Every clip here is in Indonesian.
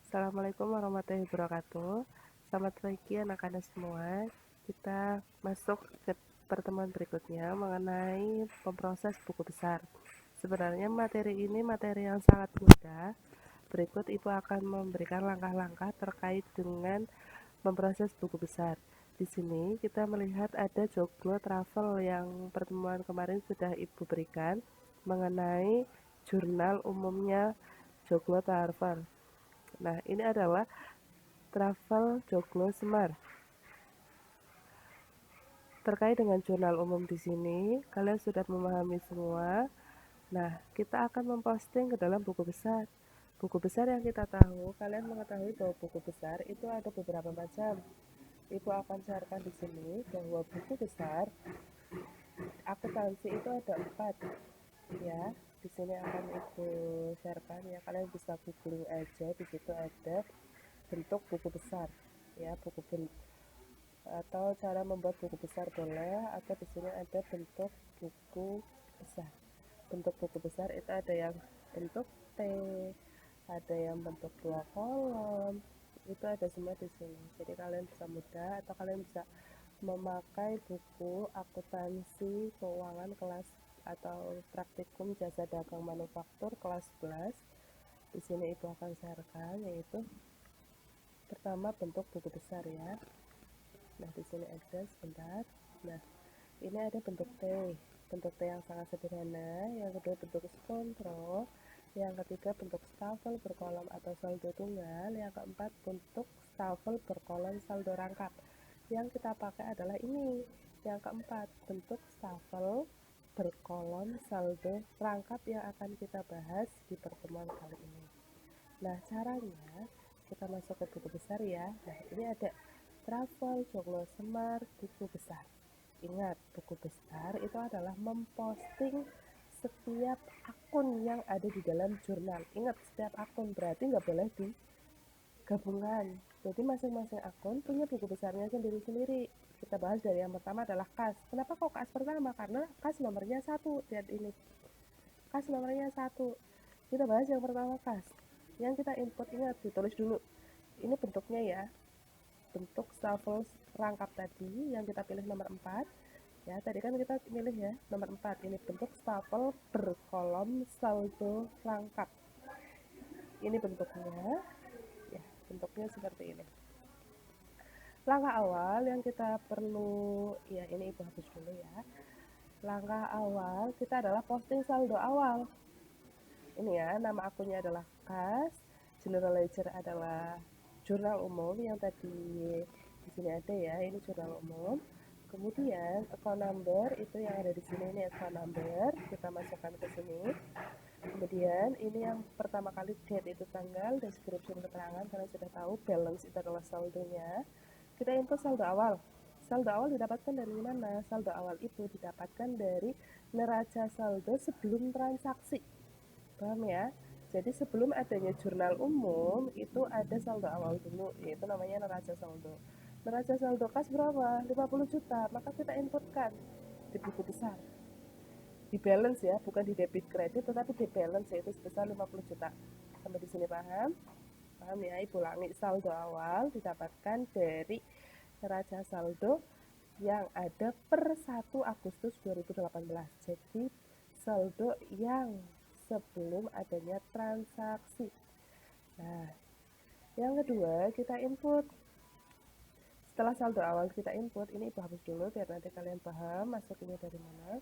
Assalamualaikum warahmatullahi wabarakatuh. Selamat pagi anak-anak semua. Kita masuk ke pertemuan berikutnya mengenai memproses buku besar. Sebenarnya materi ini materi yang sangat mudah. Berikut Ibu akan memberikan langkah-langkah terkait dengan memproses buku besar. Di sini kita melihat ada joglo travel yang pertemuan kemarin sudah Ibu berikan mengenai jurnal umumnya joglo travel. Nah, ini adalah Travel Joglo Semar. Terkait dengan jurnal umum di sini, kalian sudah memahami semua. Nah, kita akan memposting ke dalam buku besar. Buku besar yang kita tahu, kalian mengetahui bahwa buku besar itu ada beberapa macam. Ibu akan sharekan di sini bahwa buku besar akuntansi itu ada 4, ya. Di sini akan Ibu sharekan ya, kalian bisa googling aja, di situ ada bentuk buku besar, ya, buku atau cara membuat buku besar boleh, atau di sini ada bentuk buku besar. Bentuk buku besar itu ada yang bentuk T, ada yang bentuk 2 kolom, itu ada semua di sini. Jadi kalian bisa mudah, atau kalian bisa memakai buku akuntansi keuangan kelas atau praktikum jasa dagang manufaktur kelas 11. Di sini Ibu akan sharekan, yaitu pertama bentuk buku besar ya. Nah, di sini ada sebentar. Nah, ini ada bentuk T. Bentuk T yang sangat sederhana. Yang kedua bentuk kontrol. Yang ketiga bentuk stafel berkolom atau saldo tunggal. Yang keempat bentuk stafel berkolom saldo rangkap. Yang kita pakai adalah ini. Yang keempat bentuk stafel berkolom saldo rangkap yang akan kita bahas di pertemuan kali ini. Nah, caranya kita masuk ke buku besar ya. Nah, ini ada Travel Joglo Semar buku besar. Ingat, buku besar itu adalah memposting setiap akun yang ada di dalam jurnal. Ingat, setiap akun berarti nggak boleh digabungkan. Jadi masing-masing akun punya buku besarnya sendiri-sendiri. Kita bahas dari yang pertama adalah kas. Kenapa kok kas pertama? Karena kas nomornya 1. Lihat ini. Kas nomornya 1. Kita bahas yang pertama kas. Yang kita input, ingat, ditulis dulu. Ini bentuknya ya. Bentuk stafel rangkap tadi yang kita pilih nomor 4 ya, tadi kan kita pilih ya nomor 4, ini bentuk stafel berkolom saldo rangkap. Ini bentuknya ya, bentuknya seperti ini. Langkah awal yang kita perlu ya, ini Ibu hapus dulu ya. Langkah awal kita adalah posting saldo awal. Ini ya, nama akunnya adalah kas, general ledger adalah jurnal umum yang tadi di sini ada ya, ini jurnal umum. Kemudian account number itu yang ada di sini, ini account number, kita masukkan ke sini. Kemudian ini yang pertama kali date itu tanggal, description keterangan, kalian sudah tahu, balance itu adalah saldonya. Kita input saldo awal. Saldo awal didapatkan dari mana? Saldo awal itu didapatkan dari neraca saldo sebelum transaksi. Paham ya? Jadi sebelum adanya jurnal umum itu ada saldo awal dulu, yaitu namanya neraca saldo. Neraca saldo kas berapa? 50 juta. Maka kita inputkan di buku besar. Di balance ya, bukan di debit kredit, tetapi di balance, yaitu sebesar 50 juta. Sampai di sini paham? Paham ya? Ibu ulangi, saldo awal didapatkan dari neraca saldo yang ada per 1 Agustus 2018. Jadi saldo yang sebelum adanya transaksi. Nah, yang kedua kita input. Setelah saldo awal kita input, ini Ibu hapus dulu biar nanti kalian paham masukinnya dari mana.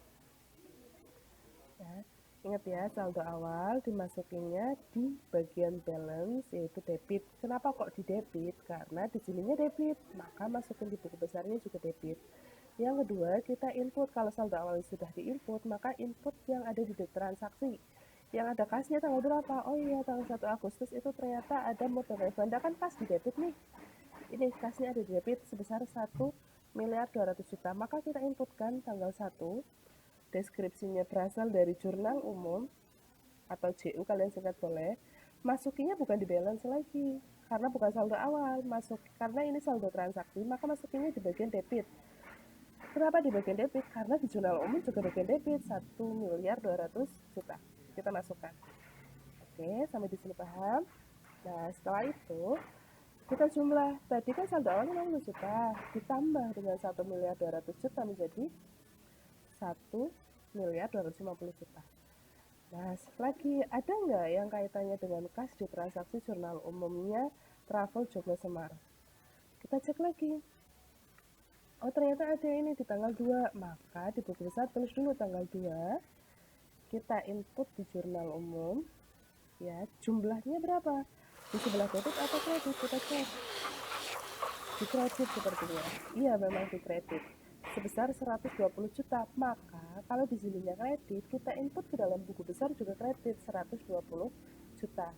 Ya, ingat ya, saldo awal dimasukinnya di bagian balance, yaitu debit. Kenapa kok di debit? Karena di sininya debit, maka masukin di buku besarnya juga debit. Yang kedua, kita input. Kalau saldo awal sudah diinput, maka input yang ada di transaksi. Yang ada kasnya tanggal berapa? Oh iya, tanggal 1 Agustus itu ternyata ada mode refund. Kan kas di debit nih. Ini kasnya ada di debit sebesar 1.200.000.000. Maka kita inputkan tanggal 1. Deskripsinya berasal dari jurnal umum atau JU, kalian singkat boleh. Masukinya bukan di balance lagi, karena bukan saldo awal. Karena ini saldo transaksi, maka masukinnya di bagian debit. Kenapa di bagian debit? Karena di jurnal umum juga bagian debit 1.200.000.000. Kita masukkan. Oke, sampai di sini paham? Nah, setelah itu kita jumlah, tadi kan saldo awal 50 juta, ditambah dengan 1.200.000.000 menjadi 1.250.000.000. Nah, lagi ada nggak yang kaitannya dengan kas di transaksi jurnal umumnya Travel Joglo Semar? Kita cek lagi. Oh, ternyata ada ini di tanggal 2. Maka di buku besar tulis dulu tanggal 2. Kita input di jurnal umum. Ya, jumlahnya berapa? Di sebelah debit atau kredit? Kita cek. Di kredit sepertinya. Iya, memang di kredit. Sebesar 120 juta. Maka kalau di sininya kredit, kita input ke dalam buku besar juga kredit 120 juta.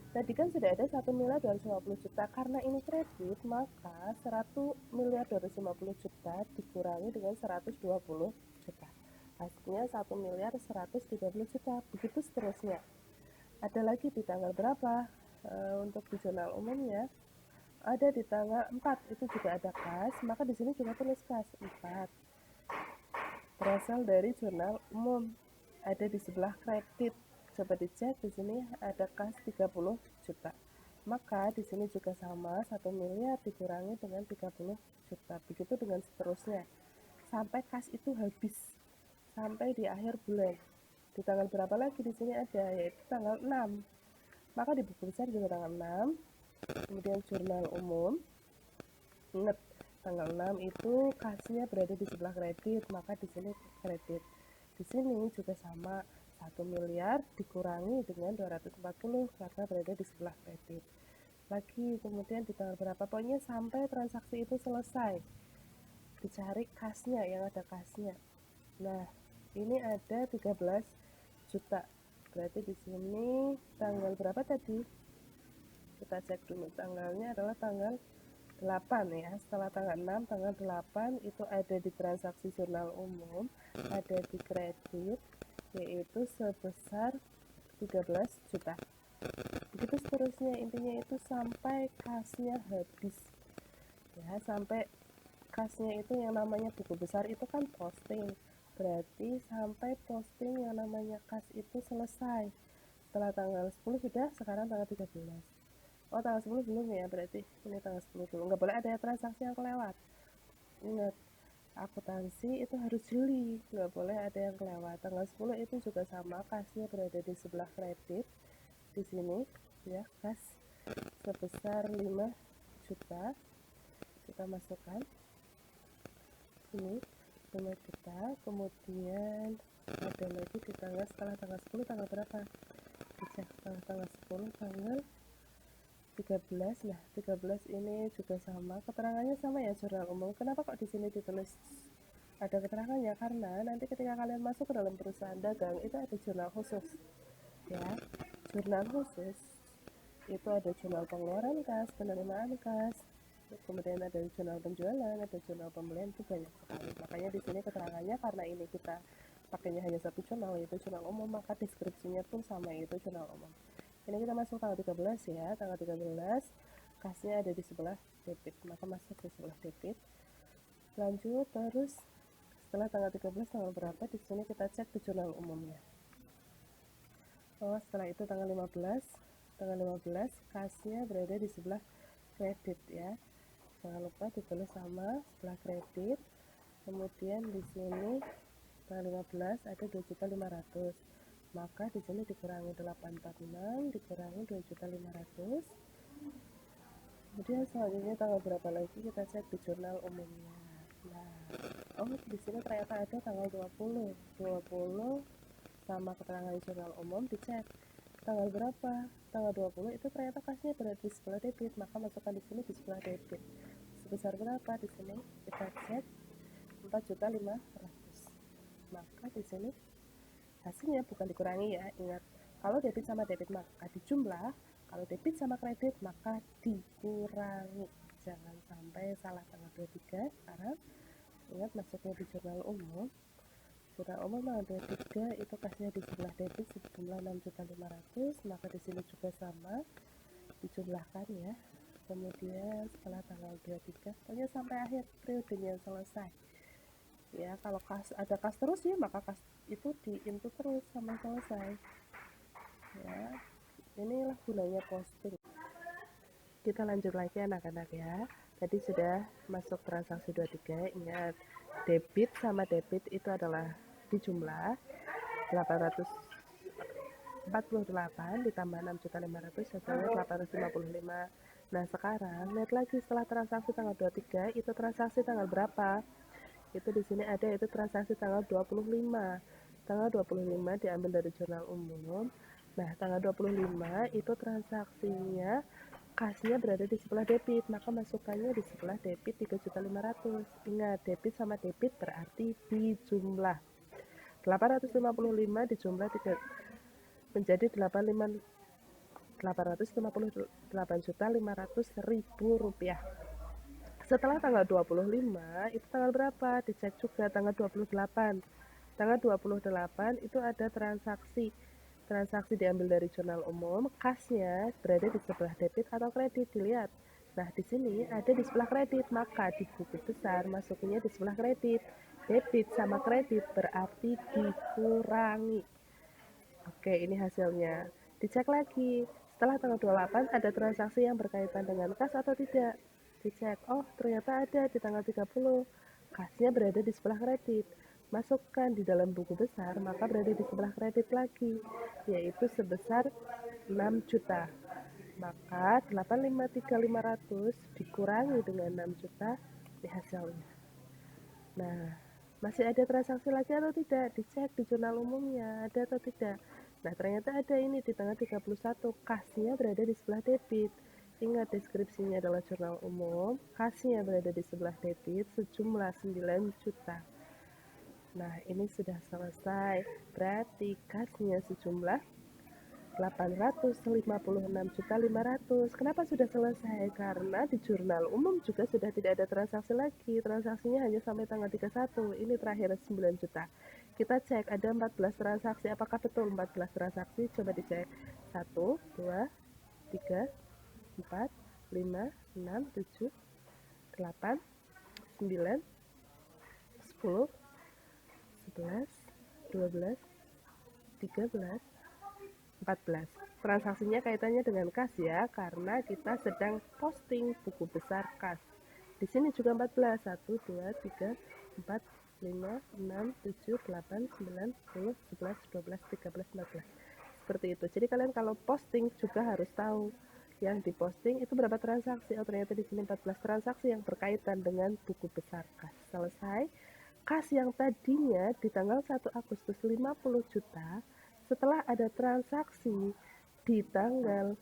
Tadi kan sudah ada 1.250.000.000, karena ini kredit, maka 1.250.000.000 dikurangi dengan 120 juta. Hasilnya 1.130.000.000. Begitu seterusnya. Ada lagi di tanggal berapa? Untuk di jurnal umumnya ada di tanggal 4, itu juga ada kas, maka di sini juga tulis kas 4. Berasal dari jurnal umum. Ada di sebelah kredit. Coba dicek, di sini ada kas 30 juta. Maka di sini juga sama, 1 miliar dikurangi dengan 30 juta. Begitu dengan seterusnya. Sampai kas itu habis. Sampai di akhir bulan. Di tanggal berapa lagi di sini ada, yaitu tanggal 6. Maka di buku besar juga tanggal 6. Kemudian jurnal umum. Ingat, tanggal 6 itu kasnya berada di sebelah kredit, maka di sini kredit. Di sini juga sama, 1 miliar dikurangi dengan 240 karena berada di sebelah kredit. Lagi kemudian di tanggal berapa, pokoknya sampai transaksi itu selesai. Dicari kasnya, yang ada kasnya. Nah, ini ada 13 juta. Berarti di sini tanggal berapa tadi? Kita cek dulu, tanggalnya adalah tanggal 8 ya. Setelah tanggal 6, tanggal 8 itu ada di transaksi jurnal umum, ada di kredit, yaitu sebesar 13 juta. Begitu seterusnya, intinya itu sampai kasnya habis. Ya, sampai kasnya itu yang namanya buku besar itu kan posting. Berarti sampai posting yang namanya kas itu selesai. Setelah tanggal 10 sudah, sekarang tanggal 13. Oh, tanggal 10 belum ya, berarti ini tanggal 10 dulu. Nggak boleh ada transaksi yang kelewat. Ingat, akuntansi itu harus jeli, nggak boleh ada yang kelewat. Tanggal 10 itu juga sama, kasnya berada di sebelah kredit. Di sini, ya, kas sebesar 5 juta. Kita masukkan. Ini 5 juta. Kemudian ada lagi di tanggal, setelah tanggal 10, tanggal berapa? Dicek setelah tanggal 10, tanggal 13. Nah, 13 ini juga sama, keterangannya sama ya, jurnal umum. Kenapa kok di sini ditulis ada keterangannya? Karena nanti ketika kalian masuk ke dalam perusahaan dagang itu ada jurnal khusus. Ya, jurnal khusus itu ada jurnal pengeluaran kas, penerimaan kas, kemudian ada jurnal penjualan, ada jurnal pembelian, itu banyak sekali. Makanya di sini keterangannya, karena ini kita pakainya hanya satu jurnal, yaitu jurnal umum, maka deskripsinya pun sama, yaitu jurnal umum. Ini kita masuk tanggal 13 ya, tanggal 13 kasnya ada di sebelah debit, maka masuk di sebelah debit. Lanjut terus, setelah tanggal 13 tanggal berapa, di sini kita cek di jurnal umumnya. Oh, setelah itu tanggal 15 kasnya berada di sebelah kredit ya. Jangan lupa ditulis sama, sebelah kredit. Kemudian di sini tanggal 15 ada 2.500.000. Maka di sini dikurangi 846 dikurangi 2.500.000. Kemudian selanjutnya tanggal berapa lagi, kita cek di jurnal umumnya. Nah, oh, di sini ternyata ada tanggal 20 sama keterangan jurnal umum, dicek tanggal berapa, tanggal 20 itu ternyata kasnya berada di sebelah debit, maka masukkan di sini di sebelah debit. Sebesar berapa di sini? Kita cek 4.500.000. Maka di sini hasilnya bukan dikurangi ya, ingat, kalau debit sama debit maka dijumlah, kalau debit sama kredit maka dikurangi. Jangan sampai salah tanggal 23, karena ingat masuknya di jurnal umum. Jurnal umum tanggal 23 itu kasnya di sebelah debit sejumlah 6.500.000, maka di sini juga sama, dijumlahkan ya. Kemudian setelah tanggal 23, pokoknya sampai akhir periodenya selesai. Ya, kalau kas ada kas terus ya, maka kas itu di input terus sampai selesai. Ya, inilah gunanya posting. Kita lanjut lagi anak-anak ya. Tadi sudah masuk transaksi 23. Ingat, debit sama debit itu adalah di jumlah 848 ditambah 6.500 hasilnya 855. Nah sekarang lihat lagi setelah transaksi tanggal 23 itu transaksi tanggal berapa? Itu di sini ada, itu transaksi tanggal 25. Tanggal 25 diambil dari jurnal umum. Nah, tanggal 25 itu transaksinya kasnya berada di sebelah debit, maka masukannya di sebelah debit 3.500.000. Ingat, debit sama debit berarti dijumlah. 855 dijumlah 3 menjadi 858.500.000 rupiah. Setelah tanggal 25 itu tanggal berapa? Dicek juga tanggal 28. Tanggal 28 itu ada transaksi. Transaksi diambil dari jurnal umum, kasnya berada di sebelah debit atau kredit, dilihat. Nah, di sini ada di sebelah kredit, maka di buku besar masuknya di sebelah kredit. Debit sama kredit berarti dikurangi. Oke, ini hasilnya. Dicek lagi. Setelah tanggal 28 ada transaksi yang berkaitan dengan kas atau tidak? Dicek. Oh, ternyata ada di tanggal 30. Kasnya berada di sebelah kredit. Masukkan di dalam buku besar, maka berada di sebelah kredit lagi, yaitu sebesar 6 juta. Maka 853.500 dikurangi dengan 6 juta di hasilnya. Nah, masih ada transaksi lagi atau tidak? Dicek di jurnal umumnya, ada atau tidak. Nah, ternyata ada ini di tanggal 31, kasnya berada di sebelah debit. Ingat deskripsinya adalah jurnal umum, kasnya berada di sebelah debit sejumlah 9 juta. Nah, ini sudah selesai. Berarti kasnya sejumlah 856.500.000. Kenapa sudah selesai? Karena di jurnal umum juga sudah tidak ada transaksi lagi. Transaksinya hanya sampai tanggal 31. Ini terakhir 9 juta. Kita cek ada 14 transaksi. Apakah betul 14 transaksi? Coba dicek. 1, 2, 3, 4, 5, 6, 7, 8, 9, 10, 11, 12, 13, 14. Transaksinya kaitannya dengan kas ya, karena kita sedang posting buku besar kas. Di sini juga 14. 1, 2, 3, 4, 5, 6, 7, 8, 9, 10, 11, 12, 13, 14. Seperti itu. Jadi kalian kalau posting juga harus tahu yang diposting itu berapa transaksi. Oh, ternyata di sini 14 transaksi yang berkaitan dengan buku besar kas. Selesai. Kas yang tadinya di tanggal 1 Agustus 50 juta, setelah ada transaksi di tanggal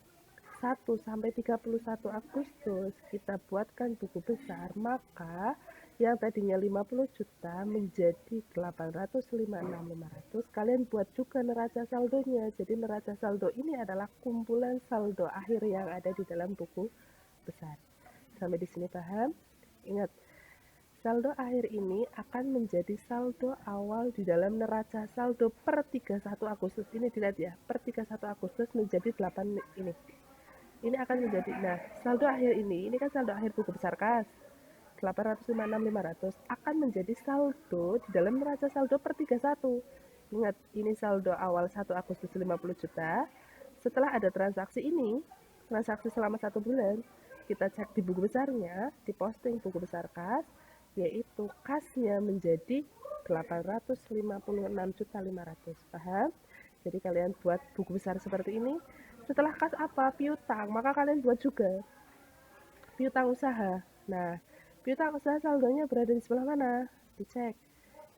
1 sampai 31 Agustus kita buatkan buku besar, maka yang tadinya 50 juta menjadi 856.500. Kalian buat juga neraca saldonya. Jadi neraca saldo ini adalah kumpulan saldo akhir yang ada di dalam buku besar. Sampai di sini paham? Ingat, saldo akhir ini akan menjadi saldo awal di dalam neraca saldo per 31 Agustus. Ini dilihat ya, per 31 Agustus menjadi 8 ini. Ini akan menjadi, nah saldo akhir ini kan saldo akhir buku besar kas. 856.500 akan menjadi saldo di dalam neraca saldo per 31. Ingat, ini saldo awal 1 Agustus 50 juta. Setelah ada transaksi ini, transaksi selama 1 bulan, kita cek di buku besarnya, di posting buku besar kas, yaitu kasnya menjadi 856.500.000. Paham? Jadi kalian buat buku besar seperti ini. Setelah kas apa? Piutang. Maka kalian buat juga piutang usaha. Nah, piutang usaha saldonya berada di sebelah mana? Dicek.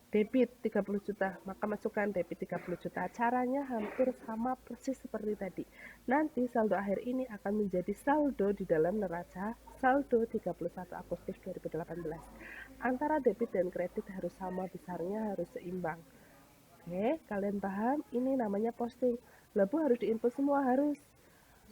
Debit 30 juta, maka masukkan debit 30 juta. Caranya hampir sama persis seperti tadi. Nanti saldo akhir ini akan menjadi saldo di dalam neraca saldo 31 Agustus 2018. Antara debit dan kredit harus sama besarnya, harus seimbang. Oke, kalian paham? Ini namanya posting. Labu harus diinput semua, harus.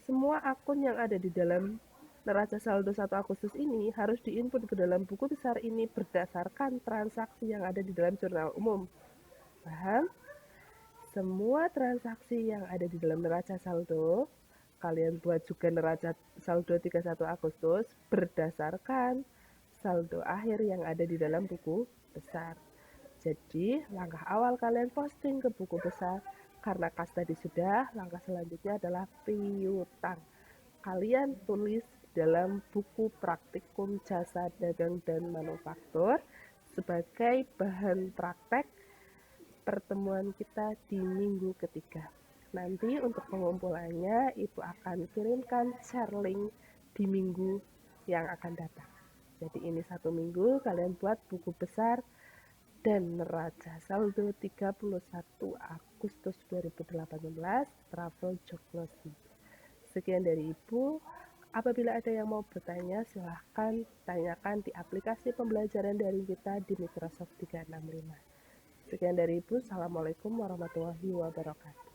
Semua akun yang ada di dalam neraca saldo 1 Agustus ini harus diinput ke dalam buku besar ini berdasarkan transaksi yang ada di dalam jurnal umum. Paham? Semua transaksi yang ada di dalam neraca saldo, kalian buat juga neraca saldo 31 Agustus berdasarkan saldo akhir yang ada di dalam buku besar. Jadi, langkah awal kalian posting ke buku besar. Karena kas tadi sudah, langkah selanjutnya adalah piutang. Kalian tulis dalam buku praktikum jasa dagang dan manufaktur sebagai bahan praktek pertemuan kita di minggu ketiga. Nanti untuk pengumpulannya Ibu akan kirimkan share link di minggu yang akan datang. Jadi ini 1 minggu kalian buat buku besar dan neraca saldo 31 Agustus 2018 travel joglosi. Sekian dari Ibu. Apabila ada yang mau bertanya, silahkan tanyakan di aplikasi pembelajaran daring kita di Microsoft 365. Sekian dari Ibu. Assalamualaikum warahmatullahi wabarakatuh.